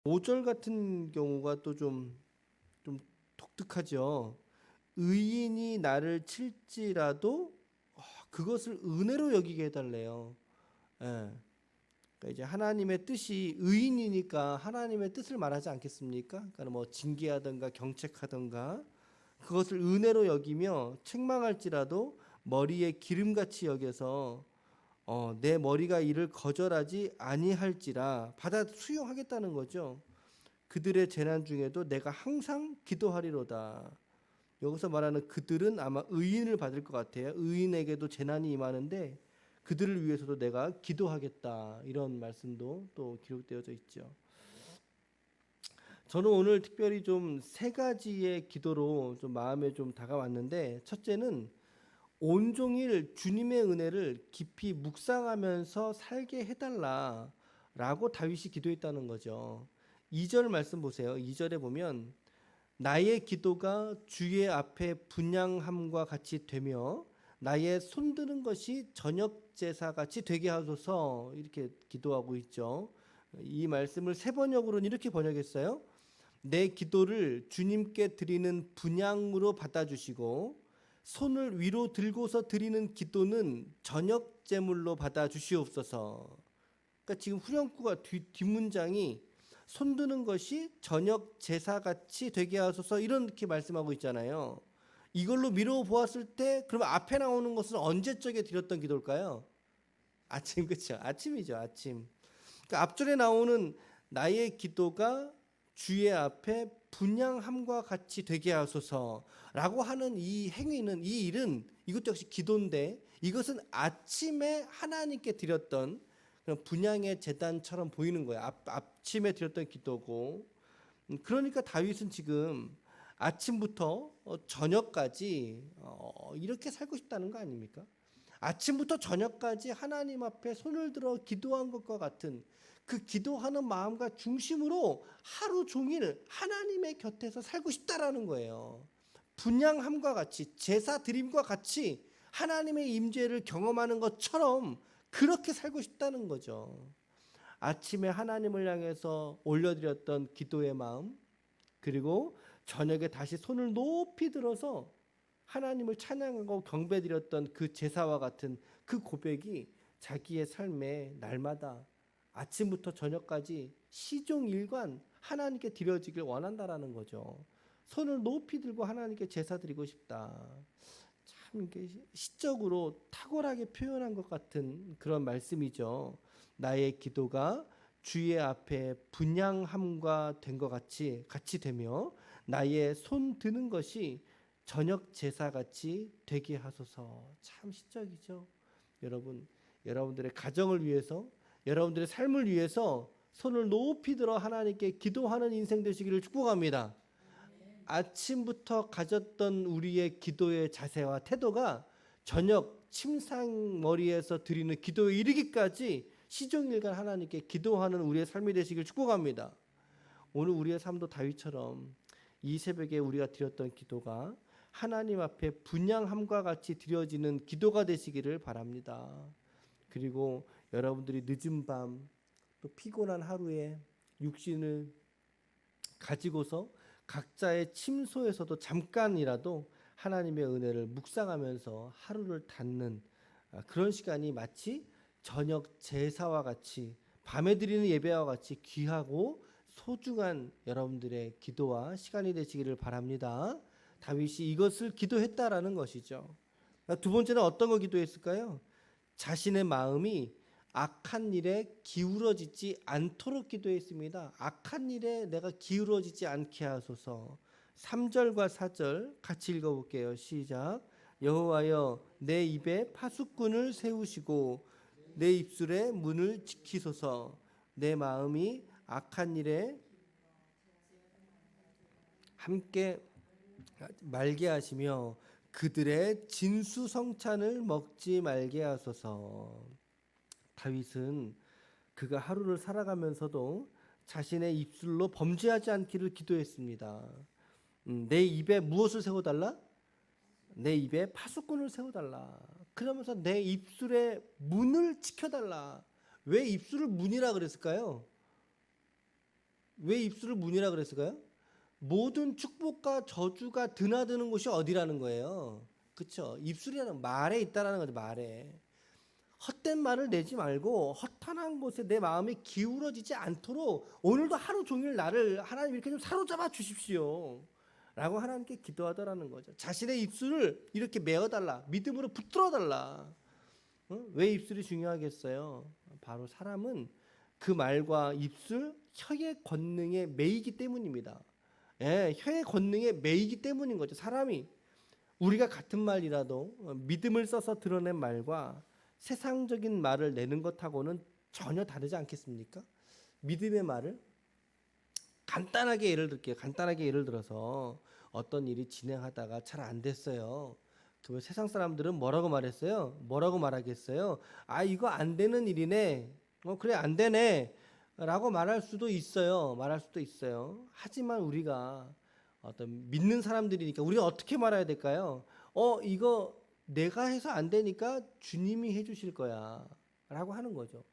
5절 같은 경우가 또 좀 독특하죠. 의인이 나를 칠지라도 그것을 은혜로 여기게 해달래요. 예. 그러니까 이제 하나님의 뜻이 의인이니까 하나님의 뜻을 말하지 않겠습니까? 그러니까 뭐 징계하든가 경책하든가 그것을 은혜로 여기며 책망할지라도 머리에 기름같이 여겨서 내 머리가 이를 거절하지 아니할지라 받아 수용하겠다는 거죠. 그들의 재난 중에도 내가 항상 기도하리로다. 여기서 말하는 그들은 아마 의인을 받을 것 같아요. 의인에게도 재난이 임하는데 그들을 위해서도 내가 기도하겠다. 이런 말씀도 또 기록되어져 있죠. 저는 오늘 특별히 좀 세 가지의 기도로 좀 마음에 좀 다가왔는데, 첫째는 온종일 주님의 은혜를 깊이 묵상하면서 살게 해달라라고 다윗이 기도했다는 거죠. 2절 말씀 보세요. 2절에 보면 나의 기도가 주의 앞에 분향함과 같이 되며 나의 손드는 것이 저녁 제사 같이 되게 하소서, 이렇게 기도하고 있죠. 이 말씀을 세 번역으로는 이렇게 번역했어요. 내 기도를 주님께 드리는 분향으로 받아주시고 손을 위로 들고서 드리는 기도는 저녁 제물로 받아주시옵소서. 그러니까 지금 후렴구가 뒷문장이 손드는 것이 저녁 제사같이 되게 하소서, 이렇게 말씀하고 있잖아요. 이걸로 미루어 보았을 때 그러면 앞에 나오는 것은 언제적에 드렸던 기도일까요? 아침, 그렇죠? 아침이죠, 아침. 그러니까 앞절에 나오는 나의 기도가 주의 앞에 분향함과 같이 되게 하소서라고 하는 이 행위는, 이 일은 이것도 역시 기도인데 이것은 아침에 하나님께 드렸던 그런 분향의 제단처럼 보이는 거예요. 아침에 드렸던 기도고, 그러니까 다윗은 지금 아침부터 저녁까지 이렇게 살고 싶다는 거 아닙니까? 아침부터 저녁까지 하나님 앞에 손을 들어 기도한 것과 같은 그 기도하는 마음과 중심으로 하루 종일 하나님의 곁에서 살고 싶다라는 거예요. 분향함과 같이, 제사 드림과 같이 하나님의 임재를 경험하는 것처럼 그렇게 살고 싶다는 거죠. 아침에 하나님을 향해서 올려드렸던 기도의 마음, 그리고 저녁에 다시 손을 높이 들어서 하나님을 찬양하고 경배드렸던 그 제사와 같은 그 고백이 자기의 삶에 날마다 아침부터 저녁까지 시종일관 하나님께 드려지길 원한다라는 거죠. 손을 높이 들고 하나님께 제사 드리고 싶다. 참 이게 시적으로 탁월하게 표현한 것 같은 그런 말씀이죠. 나의 기도가 주의 앞에 분향함과 된 것 같이 되며 나의 손 드는 것이 저녁 제사 같이 되게 하소서. 참 시적이죠. 여러분들의 가정을 위해서, 여러분들의 삶을 위해서 손을 높이 들어 하나님께 기도하는 인생 되시기를 축복합니다. 아침부터 가졌던 우리의 기도의 자세와 태도가 저녁 침상머리에서 드리는 기도에 이르기까지 시종일관 하나님께 기도하는 우리의 삶이 되시길 축복합니다. 오늘 우리의 삶도 다윗처럼 이 새벽에 우리가 드렸던 기도가 하나님 앞에 분향함과 같이 드려지는 기도가 되시기를 바랍니다. 그리고 여러분들이 늦은 밤, 또 피곤한 하루에 육신을 가지고서 각자의 침소에서도 잠깐이라도 하나님의 은혜를 묵상하면서 하루를 닫는 그런 시간이 마치 저녁 제사와 같이, 밤에 드리는 예배와 같이 귀하고 소중한 여러분들의 기도와 시간이 되시기를 바랍니다. 다윗이 이것을 기도했다라는 것이죠. 두 번째는 어떤 걸 기도했을까요? 자신의 마음이 악한 일에 기울어지지 않도록 기도했습니다. 악한 일에 내가 기울어지지 않게 하소서. 3절과 4절 같이 읽어볼게요. 시작. 여호와여 내 입에 파수꾼을 세우시고 내 입술의 문을 지키소서. 내 마음이 악한 일에 함께 말게 하시며 그들의 진수성찬을 먹지 말게 하소서. 다윗은 그가 하루를 살아가면서도 자신의 입술로 범죄하지 않기를 기도했습니다. 내 입에 무엇을 세워달라? 내 입에 파수꾼을 세워달라. 그러면서 내 입술의 문을 지켜달라. 왜 입술을 문이라 그랬을까요? 왜 입술을 문이라 그랬을까요? 모든 축복과 저주가 드나드는 곳이 어디라는 거예요. 그렇죠? 입술이라는 말에 있다라는 거죠. 말에. 헛된 말을 내지 말고 허탄한 곳에 내 마음이 기울어지지 않도록 오늘도 하루 종일 나를 하나님 이렇게 좀 사로잡아 주십시오 라고 하나님께 기도하더라는 거죠. 자신의 입술을 이렇게 메어달라, 믿음으로 붙들어달라. 왜 입술이 중요하겠어요? 바로 사람은 그 말과 입술, 혀의 권능에 매이기 때문입니다. 예, 혀의 권능에 매이기 때문인 거죠. 사람이 우리가 같은 말이라도 믿음을 써서 드러낸 말과 세상적인 말을 내는 것하고는 전혀 다르지 않겠습니까? 믿음의 말을 간단하게 예를 들게요. 간단하게 예를 들어서 어떤 일이 진행하다가 잘 안 됐어요. 그러면 세상 사람들은 뭐라고 말했어요? 뭐라고 말하겠어요? 아, 이거 안 되는 일이네. 그래, 안 되네. 라고 말할 수도 있어요. 말할 수도 있어요. 하지만 우리가 어떤 믿는 사람들이니까 우리가 어떻게 말해야 될까요? 이거 내가 해서 안 되니까 주님이 해주실 거야 라고 하는 거죠.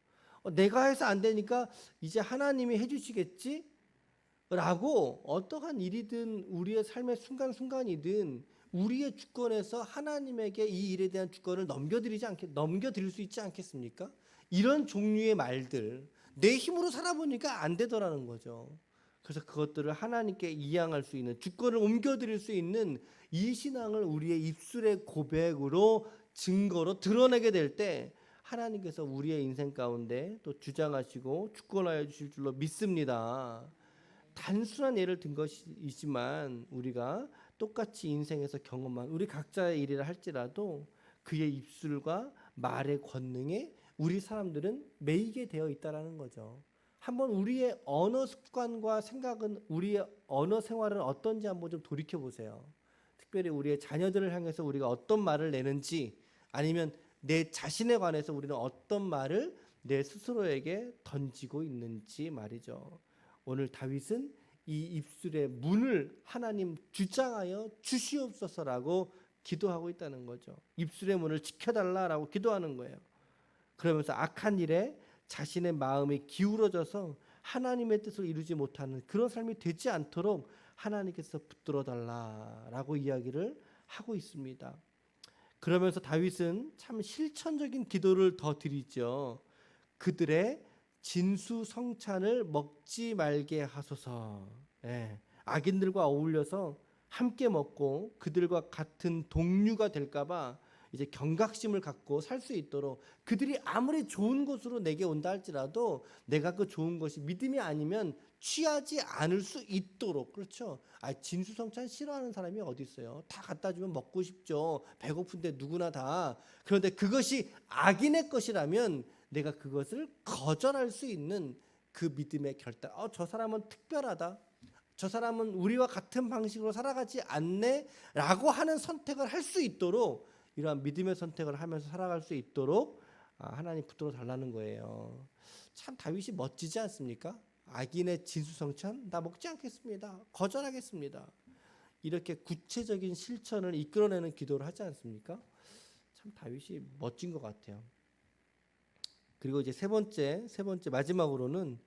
내가 해서 안 되니까 이제 하나님이 해주시겠지? 라고 어떠한 일이든 우리의 삶의 순간순간이든 우리의 주권에서 하나님에게 이 일에 대한 주권을 넘겨드릴 수 있지 않겠습니까? 이런 종류의 말들, 내 힘으로 살아보니까 안 되더라는 거죠. 그래서 그것들을 하나님께 이양할 수 있는, 주권을 옮겨드릴 수 있는 이 신앙을 우리의 입술의 고백으로 증거로 드러내게 될 때 하나님께서 우리의 인생 가운데 또 주장하시고 주권하여 주실 줄로 믿습니다. 단순한 예를 든 것이지만 우리가 똑같이 인생에서 경험한 우리 각자의 일이라 할지라도 그의 입술과 말의 권능에 우리 사람들은 매이게 되어 있다라는 거죠. 한번 우리의 언어 습관과 생각은, 우리의 언어 생활은 어떤지 한번 좀 돌이켜 보세요. 특별히 우리의 자녀들을 향해서 우리가 어떤 말을 내는지, 아니면 내 자신에 관해서 우리는 어떤 말을 내 스스로에게 던지고 있는지 말이죠. 오늘 다윗은 이 입술의 문을 하나님 주장하여 주시옵소서라고 기도하고 있다는 거죠. 입술의 문을 지켜달라라고 기도하는 거예요. 그러면서 악한 일에 자신의 마음이 기울어져서 하나님의 뜻을 이루지 못하는 그런 삶이 되지 않도록 하나님께서 붙들어 달라라고 이야기를 하고 있습니다. 그러면서 다윗은 참 실천적인 기도를 더 드리죠. 그들의 진수성찬을 먹지 말게 하소서. 예, 악인들과 어울려서 함께 먹고 그들과 같은 동류가 될까봐 이제 경각심을 갖고 살 수 있도록, 그들이 아무리 좋은 곳으로 내게 온다 할지라도 내가 그 좋은 것이 믿음이 아니면 취하지 않을 수 있도록. 그렇죠? 진수성찬 싫어하는 사람이 어디 있어요? 다 갖다 주면 먹고 싶죠. 배고픈데 누구나 다. 그런데 그것이 악인의 것이라면 내가 그것을 거절할 수 있는 그 믿음의 결단. 저 사람은 특별하다. 저 사람은 우리와 같은 방식으로 살아가지 않네 라고 하는 선택을 할 수 있도록, 이러한 믿음의 선택을 하면서 살아갈 수 있도록 하나님 붙들어 달라는 거예요. 참 다윗이 멋지지 않습니까? 악인의 진수성찬 나 먹지 않겠습니다. 거절하겠습니다. 이렇게 구체적인 실천을 이끌어내는 기도를 하지 않습니까? 참 다윗이 멋진 것 같아요. 그리고 이제 세 번째 마지막으로는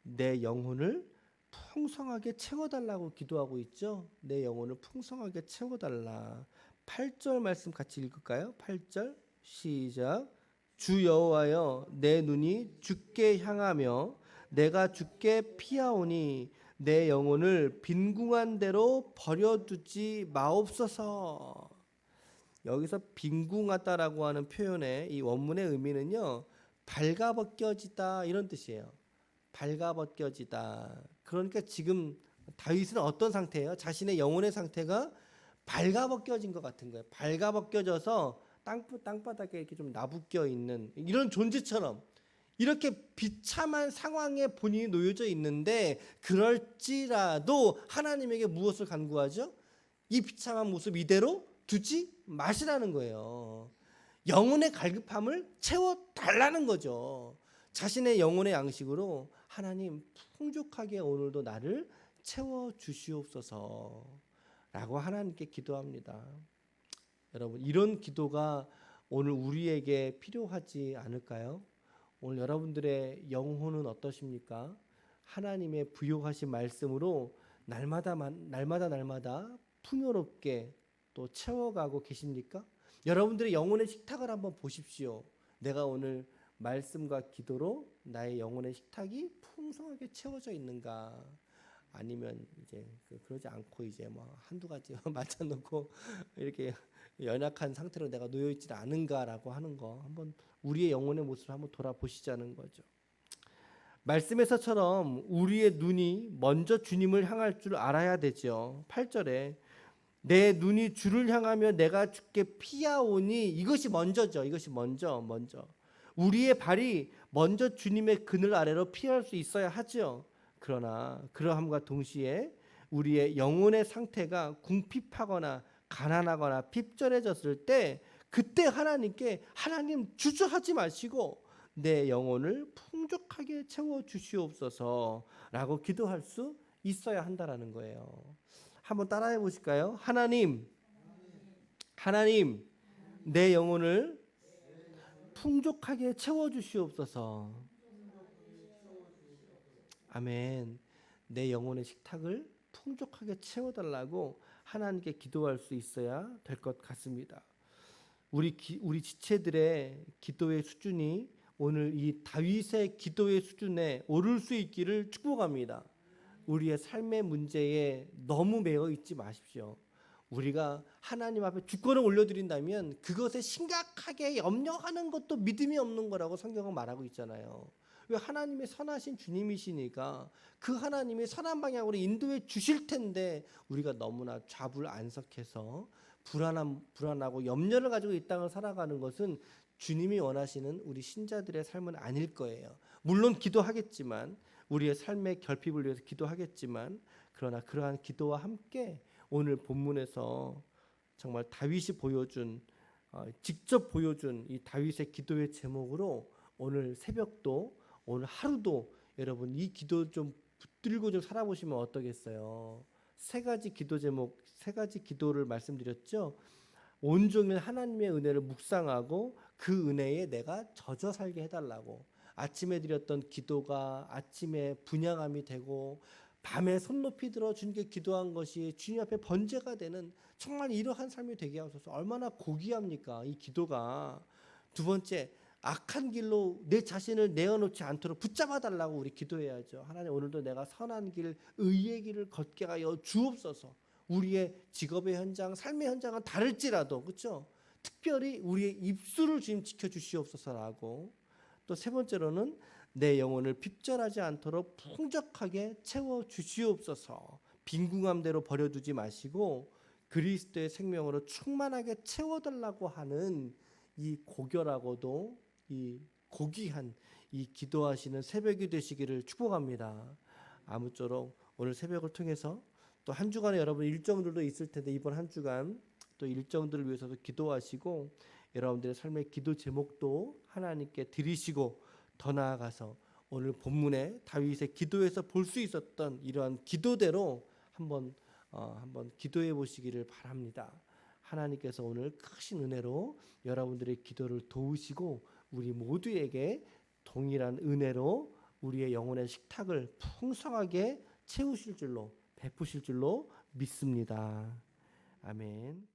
내 영혼을 풍성하게 채워달라고 기도하고 있죠. 내 영혼을 풍성하게 채워달라. 8절 말씀 같이 읽을까요? 8절 시작. 주 여호와여, 내 눈이 주께 향하며 내가 주께 피하오니 내 영혼을 빈궁한 대로 버려두지 마옵소서. 여기서 빈궁하다라고 하는 표현의 이 원문의 의미는요, 발가벗겨지다 이런 뜻이에요. 발가벗겨지다. 그러니까 지금 다윗은 어떤 상태예요? 자신의 영혼의 상태가 발가벗겨진 것 같은 거예요. 발가벗겨져서 땅바닥에 이렇게 좀 나부껴 있는 이런 존재처럼, 이렇게 비참한 상황에 본인이 놓여져 있는데, 그럴지라도 하나님에게 무엇을 간구하죠? 이 비참한 모습 이대로 두지 마시라는 거예요. 영혼의 갈급함을 채워달라는 거죠. 자신의 영혼의 양식으로 하나님 풍족하게 오늘도 나를 채워주시옵소서 라고 하나님께 기도합니다. 여러분, 이런 기도가 오늘 우리에게 필요하지 않을까요? 오늘 여러분들의 영혼은 어떠십니까? 하나님의 부요하신 말씀으로 날마다 풍요롭게 또 채워가고 계십니까? 여러분들의 영혼의 식탁을 한번 보십시오. 내가 오늘 말씀과 기도로 나의 영혼의 식탁이 풍성하게 채워져 있는가? 아니면 이제 그러지 않고 이제 뭐 한두 가지 맞춰놓고 이렇게 연약한 상태로 내가 놓여 있지 않은가라고 하는 거 한번 우리의 영혼의 모습을 한번 돌아보시자는 거죠. 말씀에서처럼 우리의 눈이 먼저 주님을 향할 줄 알아야 되죠. 8절에 내 눈이 주를 향하며 내가 주께 피하오니 이것이 먼저죠. 이것이 먼저. 우리의 발이 먼저 주님의 그늘 아래로 피할 수 있어야 하죠. 그러나 그러함과 동시에 우리의 영혼의 상태가 궁핍하거나 가난하거나 핍절해졌을 때 그때 하나님께 하나님 주저하지 마시고 내 영혼을 풍족하게 채워 주시옵소서라고 기도할 수 있어야 한다라는 거예요. 한번 따라해 보실까요? 하나님, 내 영혼을 풍족하게 채워 주시옵소서. 아멘. 내 영혼의 식탁을 풍족하게 채워달라고 하나님께 기도할 수 있어야 될 것 같습니다. 우리 지체들의 기도의 수준이 오늘 이 다윗의 기도의 수준에 오를 수 있기를 축복합니다. 우리의 삶의 문제에 너무 매여 있지 마십시오. 우리가 하나님 앞에 주권을 올려드린다면 그것에 심각하게 염려하는 것도 믿음이 없는 거라고 성경은 말하고 있잖아요. 왜 하나님의 선하신 주님이시니까 그 하나님의 선한 방향으로 인도해 주실 텐데 우리가 너무나 좌불안석해서 불안하고 염려를 가지고 이 땅을 살아가는 것은 주님이 원하시는 우리 신자들의 삶은 아닐 거예요. 물론 기도하겠지만 우리의 삶의 결핍을 위해서 기도하겠지만 그러나 그러한 기도와 함께 오늘 본문에서 정말 다윗이 직접 보여준 이 다윗의 기도의 제목으로 오늘 새벽도 오늘 하루도 여러분 이 기도 좀 붙들고 좀 살아보시면 어떠겠어요? 세 가지 기도를 말씀드렸죠. 온종일 하나님의 은혜를 묵상하고 그 은혜에 내가 젖어 살게 해달라고. 아침에 드렸던 기도가 아침에 분향함이 되고 밤에 손 높이 들어 주님께 기도한 것이 주님 앞에 번제가 되는 정말 이러한 삶이 되게 하소서. 얼마나 고귀합니까 이 기도가. 두 번째, 악한 길로 내 자신을 내어놓지 않도록 붙잡아 달라고 우리 기도해야죠. 하나님 오늘도 내가 선한 길 의의 길을 걷게 하여 주옵소서. 우리의 직업의 현장 삶의 현장은 다를지라도 그렇죠. 특별히 우리의 입술을 주님 지켜주시옵소서라고. 또 세 번째로는 내 영혼을 핍절하지 않도록 풍족하게 채워주시옵소서. 빈궁함대로 버려두지 마시고 그리스도의 생명으로 충만하게 채워달라고 하는 이 고결하고도 이 고귀한 이 기도하시는 새벽이 되시기를 축복합니다. 아무쪼록 오늘 새벽을 통해서 또 한 주간에 여러분 일정들도 있을 텐데 이번 한 주간 또 일정들을 위해서도 기도하시고 여러분들의 삶의 기도 제목도 하나님께 드리시고 더 나아가서 오늘 본문에 다윗의 기도에서 볼 수 있었던 이러한 기도대로 한번 기도해 보시기를 바랍니다. 하나님께서 오늘 크신 은혜로 여러분들의 기도를 도우시고 우리 모두에게 동일한 은혜로 우리의 영혼의 식탁을 풍성하게 채우실 줄로 베푸실 줄로 믿습니다. 아멘.